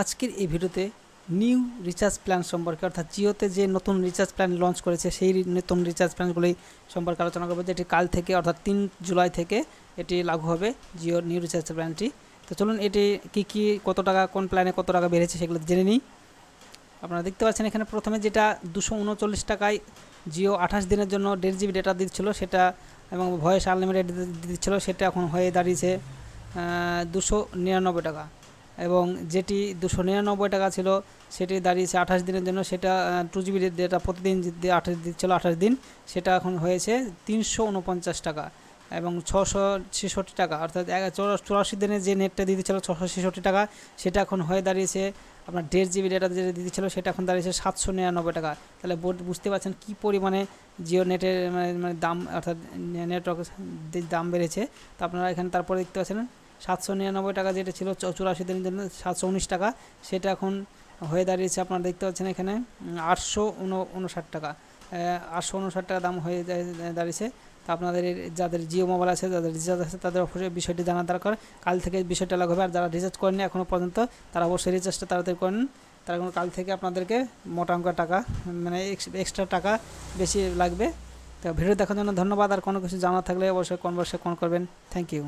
আজকের এই ভিডিওতে নিউ রিচার্জ প্ল্যান সম্পর্কে অর্থাৎ জিওতে যে নতুন রিচার্জ প্ল্যান লঞ্চ করেছে সেই নতুন রিচার্জ প্ল্যানগুলি সম্পর্কে আলোচনা করবো, যেটি কাল থেকে অর্থাৎ 3 জুলাই থেকে এটি লাগু হবে জিওর নিউ রিচার্জ প্ল্যানটি। তো চলুন এটি কি কত টাকা, কোন প্ল্যানে কত টাকা বেড়েছে সেগুলো জেনে নিই। আপনারা দেখতে পাচ্ছেন এখানে প্রথমে যেটা 239 টাকায় জিও 28 দিনের জন্য 1.5 GB ডেটা দিচ্ছিল সেটা এবং ভয়েস আনলিমিটেড দিচ্ছিল, সেটা এখন হয়ে দাঁড়িয়েছে 299 টাকা। এবং যেটি 299 টাকা ছিল সেটি দাঁড়িয়েছে 28 দিনের জন্য, সেটা 2 GB ডেটা প্রতিদিন 28 দিচ্ছিল 28 দিন, সেটা এখন হয়েছে 349 টাকা। এবং 666 টাকা অর্থাৎ 84 দিনের যে নেটটা দিতেছিল 666 টাকা, সেটা এখন হয়ে দাঁড়িয়েছে আপনার 1.5 GB ডেটা যেটা দিতেছিল সেটা এখন দাঁড়িয়েছে 799 টাকা। তাহলে বুঝতে পারছেন কী পরিমাণে জিও নেটের মানে দাম অর্থাৎ নেটওয়ার্ক দাম বেড়েছে। তো আপনারা এখানে তারপরে দেখতে পাচ্ছেন 799 টাকা যেটা ছিল 84 দিনের জন্য 719 টাকা, সেটা এখন হয়ে দাঁড়িয়েছে আপনারা দেখতে পাচ্ছেন এখানে 859 টাকা। 859 টাকা দাম হয়ে দাঁড়িয়েছে। তো আপনাদের যাদের জিও মোবাইল আছে, যাদের রিচার্জ আছে, তাদের অবশ্যই বিষয়টি জানা দরকার। কাল থেকে বিষয়টা লাগু হবে। আর যারা রিচার্জ করেনি এখনও পর্যন্ত তারা অবশ্যই রিচার্জটা তাড়াতাড়ি করেন, তার কারণ কাল থেকে আপনাদেরকে মোটা অঙ্কের টাকা মানে এক্সট্রা টাকা বেশি লাগবে। তো ভিডিও দেখার জন্য ধন্যবাদ। আর কোনো কিছু জানা থাকলে অবশ্যই কমেন্ট করবেন। Thank you.